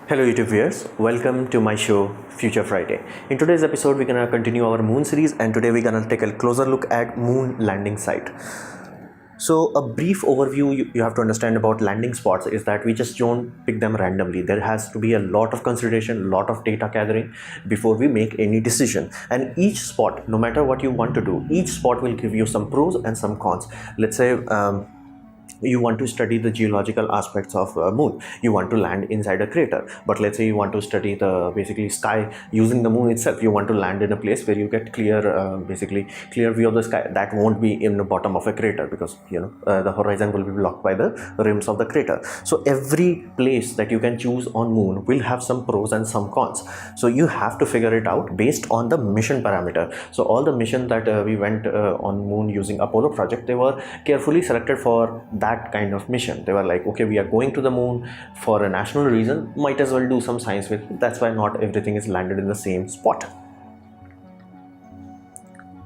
Hello YouTube viewers, welcome to my show Future Friday. In today's episode we're gonna continue our moon series, and today we're gonna take a closer look at moon landing site. So a brief overview you have to understand about landing spots is that we just don't pick them randomly. There has to be a lot of consideration, a lot of data gathering before we make any decision. And each spot, no matter what you want to do, each spot will give you some pros and some cons. Let's say you want to study the geological aspects of moon. You want to land inside a crater, but let's say you want to study the basically sky using the moon itself. You want to land in a place where you get clear view of the sky. That won't be in the bottom of a crater because the horizon will be blocked by the rims of the crater. So every place that you can choose on moon will have some pros and some cons. So you have to figure it out based on the mission parameter. So all the mission that we went on moon using Apollo project, they were carefully selected for that kind of mission. They were like, okay, we are going to the moon for a national reason, might as well do some science with it. That's why not everything is landed in the same spot.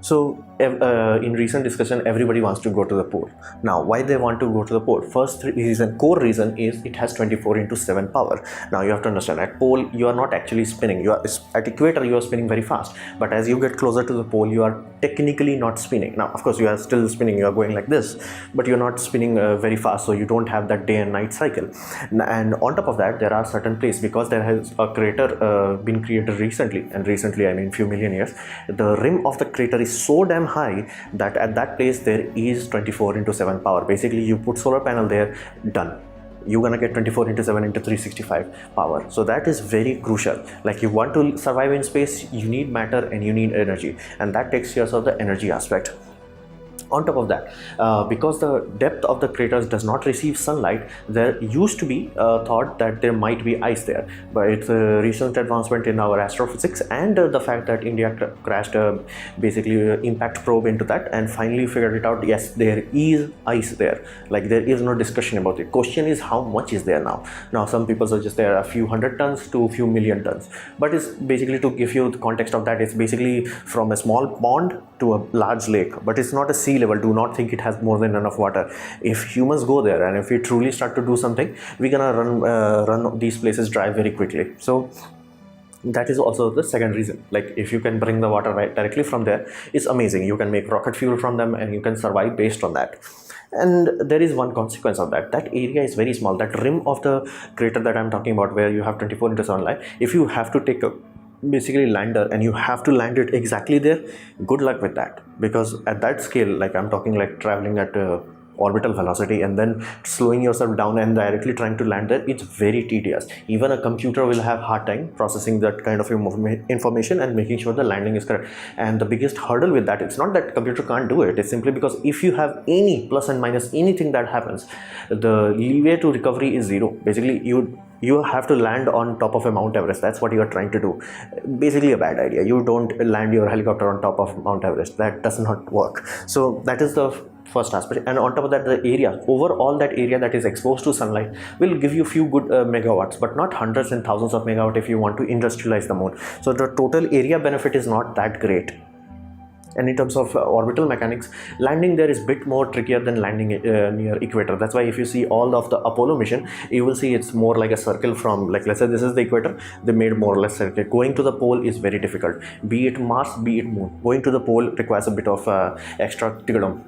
So in recent discussion, everybody wants to go to the pole. Now, why they want to go to the pole? First reason, core reason is it has 24/7 power. Now you have to understand, at pole you are not actually spinning. You are at equator, you are spinning very fast, but as you get closer to the pole, you are technically not spinning. Now of course you are still spinning, you are going like this, but you're not spinning very fast, so you don't have that day and night cycle. And on top of that, there are certain places, because there has a crater been created recently, and recently I mean few million years, the rim of the crater is so damn high that at that place there is 24/7 power. Basically you put solar panel there, done, you're gonna get 24/7 into 365 power. So that is very crucial. Like, you want to survive in space, you need matter and you need energy, and that takes care of the energy aspect. On top of that, because the depth of the craters does not receive sunlight, there used to be thought that there might be ice there, but it's a recent advancement in our astrophysics and the fact that India crashed impact probe into that and finally figured it out. Yes, there is ice there. Like, there is no discussion about it. Question is, how much is there now? Now some people suggest there are a few hundred tons to a few million tons, but it's basically, to give you the context of that, it's basically from a small pond to a large lake, but it's not a sea level. Do not think it has more than enough water. If humans go there and if we truly start to do something, we're gonna run these places dry very quickly. So that is also the second reason. Like, if you can bring the water right directly from there, it's amazing. You can make rocket fuel from them and you can survive based on that. And there is one consequence of that. That area is very small. That rim of the crater that I'm talking about, where you have 24/7 light, if you have to take a basically lander and you have to land it exactly there, good luck with that, because at that scale, like I'm talking like traveling at orbital velocity and then slowing yourself down and directly trying to land there, it's very tedious. Even a computer will have hard time processing that kind of information and making sure the landing is correct. And the biggest hurdle with that, it's not that computer can't do it, it's simply because if you have any plus and minus, anything that happens, the leeway to recovery is zero. Basically you have to land on top of a Mount Everest. That's what you are trying to do. Basically a bad idea. You don't land your helicopter on top of Mount Everest. That does not work. So that is the first aspect. And on top of that, the area, overall that area that is exposed to sunlight will give you few good megawatts, but not hundreds and thousands of megawatt if you want to industrialize the moon. So the total area benefit is not that great. And in terms of orbital mechanics, landing there is a bit more trickier than landing near equator. That's why if you see all of the Apollo mission, you will see it's more like a circle from, like, let's say this is the equator, they made more or less circle. Going to the pole is very difficult, be it Mars, be it moon. Going to the pole requires a bit of extra tigdom.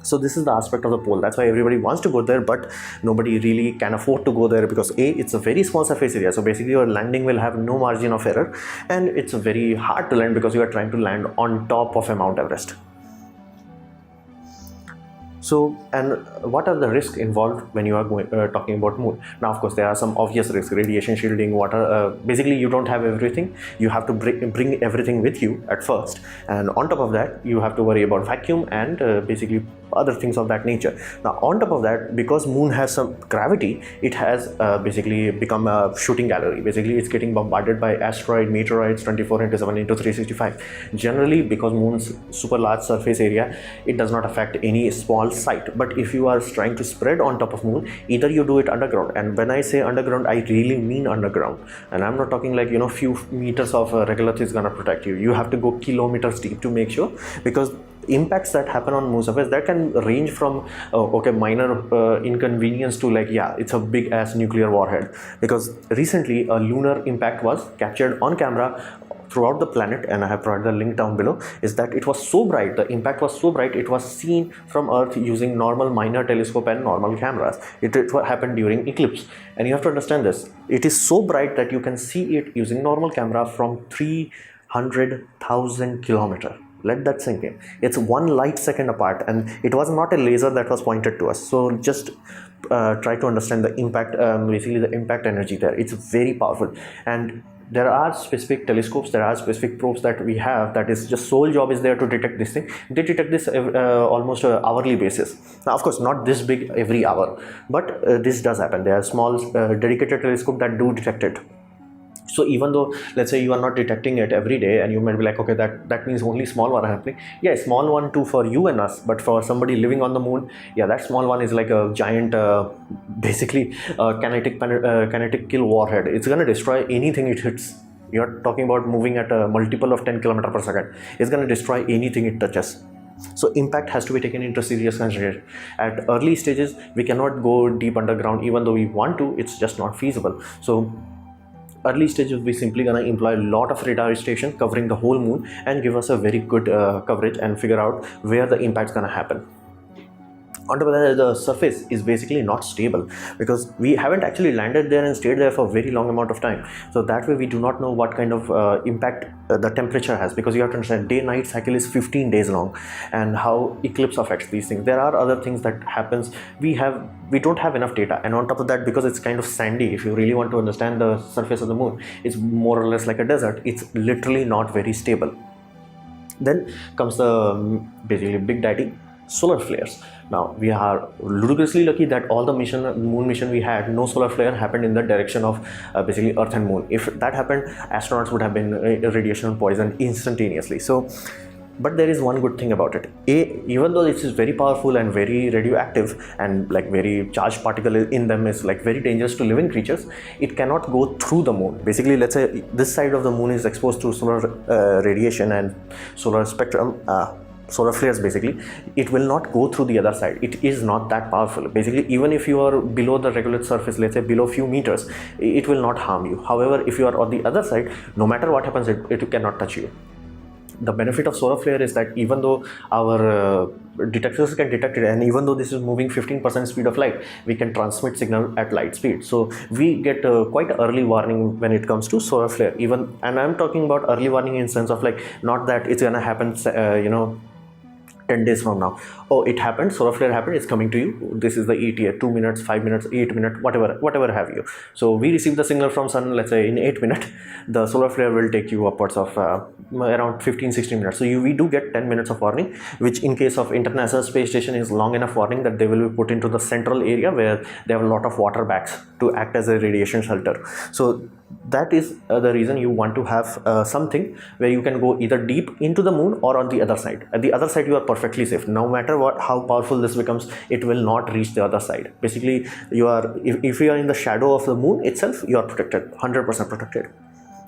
So this is the aspect of the pole. That's why everybody wants to go there, but nobody really can afford to go there, because it's a very small surface area. So basically your landing will have no margin of error, and it's very hard to land because you are trying to land on top of a Mount Everest. So, and what are the risks involved when you are talking about moon? Now, of course, there are some obvious risks: radiation shielding, water. Basically, you don't have everything. You have to bring everything with you at first, and on top of that, you have to worry about vacuum and basically other things of that nature. Now, on top of that, because moon has some gravity, it has basically become a shooting gallery. Basically, it's getting bombarded by asteroid, meteorites 24/7 into 365. Generally, because moon's super large surface area, it does not affect any small site. But if you are trying to spread on top of moon, either you do it underground, and when I say underground, I really mean underground, and I'm not talking like few meters of regolith is gonna protect you. You have to go kilometers deep to make sure, because impacts that happen on moon surface, that can range from okay, minor inconvenience to like, yeah, it's a big ass nuclear warhead. Because recently a lunar impact was captured on camera throughout the planet, and I have provided the link down below, is that it was so bright, the impact was so bright, it was seen from Earth using normal minor telescope and normal cameras. It happened during eclipse, and you have to understand this. It is so bright that you can see it using normal camera from 300,000 kilometers. Let that sink in. It's 1 light second apart, and it was not a laser that was pointed to us. So just try to understand the impact, basically the impact energy there. It's very powerful. And there are specific telescopes, there are specific probes that we have that is just sole job is there to detect this thing. They detect this almost hourly basis. Now of course not this big every hour, but this does happen. There are small dedicated telescope that do detect it. So even though, let's say, you are not detecting it every day, and you might be like, okay, that means only small one are happening. Yeah, small one too for you and us, but for somebody living on the moon, yeah, that small one is like a giant basically kinetic kill warhead. It's gonna destroy anything it hits. You're talking about moving at a multiple of 10 kilometers per second. It's gonna destroy anything it touches. So impact has to be taken into serious consideration. At early stages we cannot go deep underground, even though we want to. It's just not feasible. So early stages we simply gonna employ a lot of radar station covering the whole moon and give us a very good coverage and figure out where the impact's gonna happen. On top of that, the surface is basically not stable because we haven't actually landed there and stayed there for a very long amount of time. So that way we do not know what kind of impact the temperature has, because you have to understand day-night cycle is 15 days long, and how eclipse affects these things. There are other things that happens. We don't have enough data, and on top of that, because it's kind of sandy, if you really want to understand the surface of the moon, it's more or less like a desert. It's literally not very stable. Then comes the basically big daddy, solar flares. Now we are ludicrously lucky that all the moon mission we had, no solar flare happened in the direction of basically Earth and moon. If that happened, astronauts would have been radiation poisoned instantaneously. So but there is one good thing about it. Even though this is very powerful and very radioactive, and like very charged particle in them is like very dangerous to living creatures, it cannot go through the moon. Basically, let's say this side of the moon is exposed to solar radiation and solar spectrum, solar flares. Basically, it will not go through the other side. It is not that powerful. Basically, even if you are below the regular surface, let's say below few meters, it will not harm you. However, if you are on the other side, no matter what happens, it cannot touch you. The benefit of solar flare is that even though our detectors can detect it, and even though this is moving 15% speed of light, we can transmit signal at light speed. So we get quite early warning when it comes to solar flare. Even, and I'm talking about early warning in sense of like, not that it's gonna happen 10 days from now. Oh, it happened, solar flare happened, it's coming to you. This is the ETA, 2 minutes, 5 minutes, 8 minutes, whatever have you. So we receive the signal from sun, let's say in 8 minutes, the solar flare will take you upwards of around 15-16 minutes. So we do get 10 minutes of warning, which in case of International Space Station is long enough warning that they will be put into the central area where they have a lot of water bags to act as a radiation shelter. So that is the reason you want to have something where you can go either deep into the moon or on the other side. At the other side you are perfectly safe. No matter how powerful this becomes, it will not reach the other side. Basically, you are, if you are in the shadow of the moon itself, you are protected, 100% protected.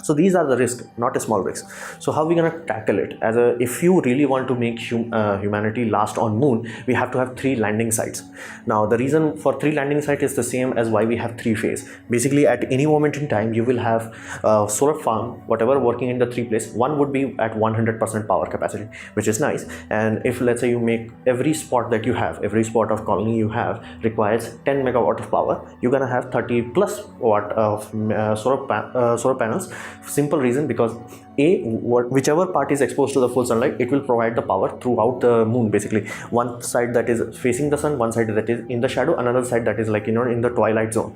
So these are the risks, not a small risk. So how are we going to tackle it? If you really want to make humanity last on moon, we have to have 3 landing sites. Now the reason for 3 landing sites is the same as why we have 3 phase. Basically, at any moment in time, you will have solar farm, whatever, working in the 3 places. One would be at 100% power capacity, which is nice. And if let's say you make every spot that you have, every spot of colony you have requires 10 megawatt of power, you're gonna have 30 plus watt of solar panels. Simple reason, because whichever part is exposed to the full sunlight, it will provide the power throughout the moon. Basically, one side that is facing the sun, one side that is in the shadow, another side that is like in the twilight zone.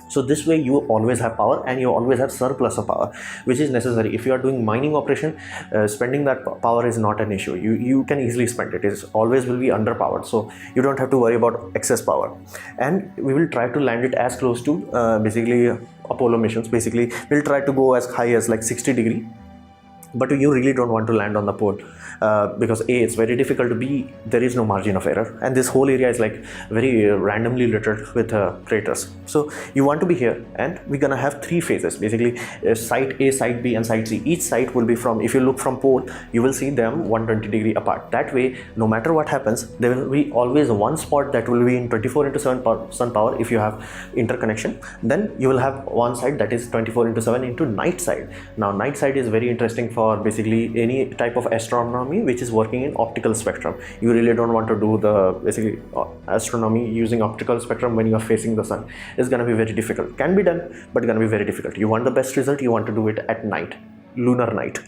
So this way you always have power, and you always have surplus of power, which is necessary. If you are doing mining operation, spending that power is not an issue. You can easily spend it. It always will be underpowered, so you don't have to worry about excess power. And we will try to land it as close to basically Apollo missions. Basically, we'll try to go as high as like 60 degree. but you really don't want to land on the pole because A, it's very difficult, to B, there is no margin of error, and this whole area is like very randomly littered with craters. So you want to be here, and we're gonna have three phases basically: site A, site B, and site C. Each site will be from, if you look from pole, you will see them 120 degree apart. That way, no matter what happens, there will be always one spot that will be in 24/7 sun power if you have interconnection. Then you will have one side that is 24/7 into night side. Now night side is very interesting for basically any type of astronomy which is working in optical spectrum. You really don't want to do the basically astronomy using optical spectrum when you are facing the sun. It's going to be very difficult. Can be done, but going to be very difficult. You want the best result, you want to do it at night, lunar night.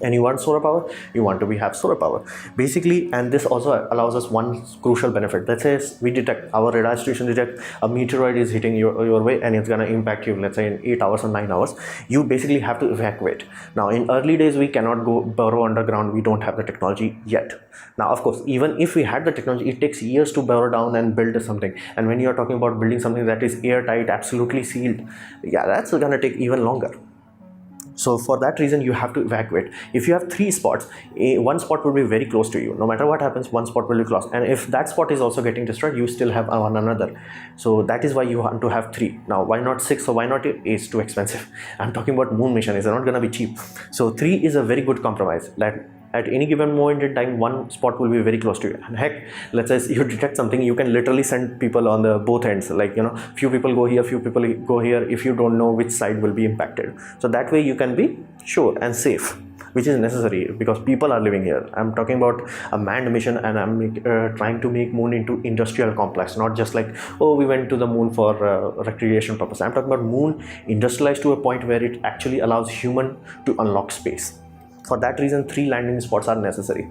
And you want solar power, you want to have solar power basically. And this also allows us one crucial benefit. Let's say we detect, our radar station detect a meteoroid is hitting your way, and it's going to impact you, let's say in 8 hours or 9 hours. You basically have to evacuate. Now in early days we cannot go burrow underground, we don't have the technology yet. Now of course, even if we had the technology, it takes years to burrow down and build something. And when you are talking about building something that is airtight, absolutely sealed, yeah, that's going to take even longer. So for that reason, you have to evacuate. If you have three spots, one spot will be very close to you. No matter what happens, one spot will be close. And if that spot is also getting destroyed, you still have one another. So that is why you want to have three. Now, why not six or why not eight? It's too expensive. I'm talking about moon mission. It's not going to be cheap. So three is a very good compromise. That at any given moment in time, one spot will be very close to you. And heck, let's say you detect something, you can literally send people on the both ends. Like, few people go here, few people go here, if you don't know which side will be impacted. So that way you can be sure and safe, which is necessary because people are living here. I'm talking about a manned mission, and I'm trying to make moon into industrial complex, not just like, oh, we went to the moon for recreation purpose. I'm talking about moon industrialized to a point where it actually allows human to unlock space. For that reason, three landing spots are necessary.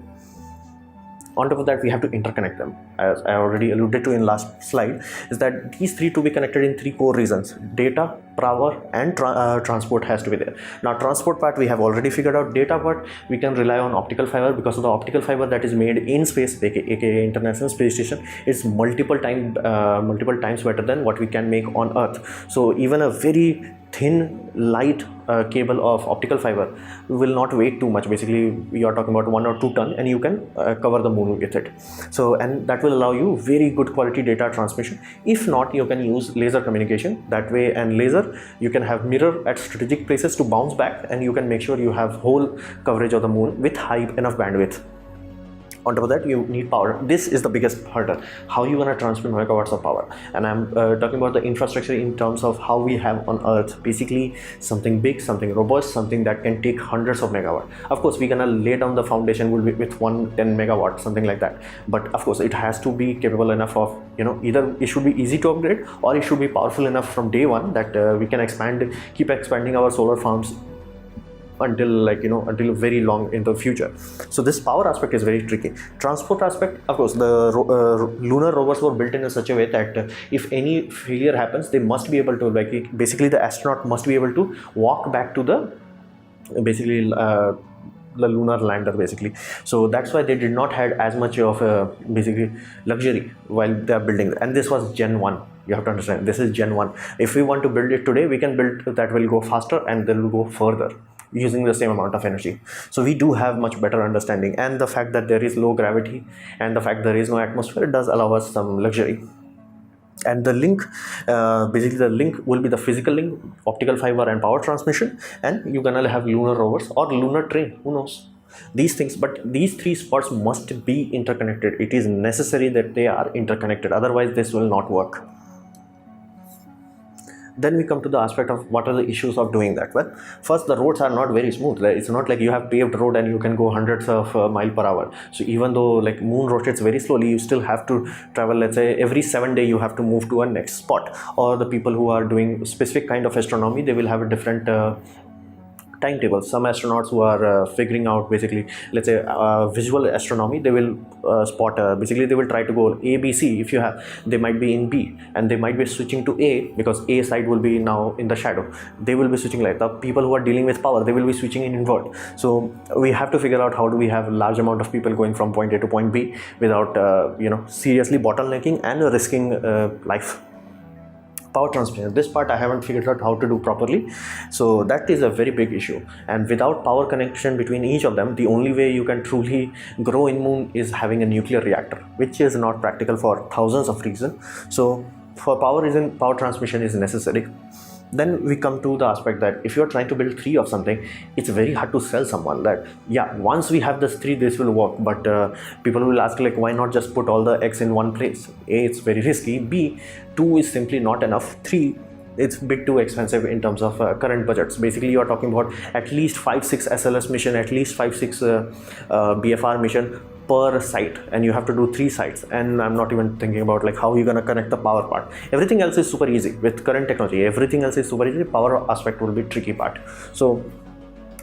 On top of that, we have to interconnect them. As I already alluded to in last slide, is that these three to be connected in three core reasons: data, power, and transport has to be there. Now, transport part we have already figured out. Data part we can rely on optical fiber, because of the optical fiber that is made in space, aka International Space Station, is multiple times better than what we can make on Earth. So even a very thin light cable of optical fiber will not weigh too much. Basically, we are talking about 1 or 2 ton, and you can cover the moon with it. So, and that will allow you very good quality data transmission. If not, you can use laser communication that way, and laser you can have mirror at strategic places to bounce back, and you can make sure you have whole coverage of the moon with high enough bandwidth. On top of that, you need power. This is the biggest hurdle. How you going to transmit megawatts of power? And I'm talking about the infrastructure in terms of how we have on Earth. Basically, something big, something robust, something that can take hundreds of megawatts. Of course, we're going to lay down the foundation will be with 110 megawatts, something like that. But of course, it has to be capable enough of, either it should be easy to upgrade, or it should be powerful enough from day one that we can keep expanding our solar farms until very long in the future. So this power aspect is very tricky. Transport aspect, of course, the lunar rovers were built in such a way that if any failure happens, they must be able to, basically the astronaut must be able to walk back to the lunar lander basically. So that's why they did not have as much of basically luxury while they are building. And this was Gen 1. You have to understand, this is Gen 1. If we want to build it today, we can build that will go faster and they will go further using the same amount of energy. So we do have much better understanding, and the fact that there is low gravity and the fact there is no atmosphere does allow us some luxury. And the link, basically the link will be the physical link, optical fiber and power transmission, and you're gonna have lunar rovers or lunar train, who knows, these things. But these three spots must be interconnected. It is necessary that they are interconnected, otherwise this will not work. Then we come to the aspect of what are the issues of doing that. Well, first, the roads are not very smooth. It's not like you have paved road and you can go hundreds of miles per hour. So even though moon rotates very slowly, you still have to travel, let's say every 7 days you have to move to a next spot. Or the people who are doing specific kind of astronomy, they will have a different timetable. Some astronauts who are figuring out basically, let's say visual astronomy, they will spot basically they will try to go A, B, C. If you have, they might be in B and they might be switching to A because A side will be now in the shadow. They will be switching like the people who are dealing with power, they will be switching in invert. So we have to figure out how do we have a large amount of people going from point A to point B without seriously bottlenecking and risking life. Power transmission, this part I haven't figured out how to do properly, so that is a very big issue. And without power connection between each of them, the only way you can truly grow in moon is having a nuclear reactor, which is not practical for thousands of reasons. So for power reason, power transmission is necessary. Then we come to the aspect that if you're trying to build 3 of something, it's very hard to sell someone that, yeah, once we have this 3, this will work. But people will ask, like, why not just put all the eggs in one place? A, it's very risky. B, 2 is simply not enough. 3, it's a bit too expensive in terms of current budgets. Basically, you are talking about at least 5-6 SLS mission, at least 5-6 BFR mission per site, and you have to do 3 sites. And I'm not even thinking about like how you're gonna connect the power part. Everything else is super easy with current technology. Everything else is super easy. Power aspect will be tricky part. So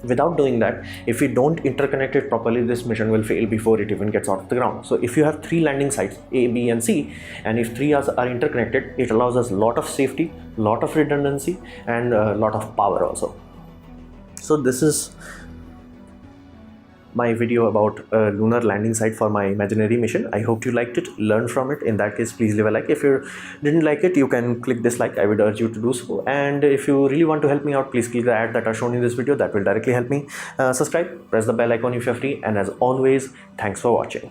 without doing that, if we don't interconnect it properly, this mission will fail before it even gets out of the ground. So if you have 3 landing sites, A, B and C, and if 3 are interconnected, it allows us a lot of safety, lot of redundancy, and a lot of power also. So this is my video about a lunar landing site for my imaginary mission. I hope you liked it, learned from it. In that case, please leave a like. If you didn't like it, you can click dislike. I would urge you to do so. And if you really want to help me out, please click the ad that are shown in this video. That will directly help me. Subscribe, press the bell icon if you're free. And as always, thanks for watching.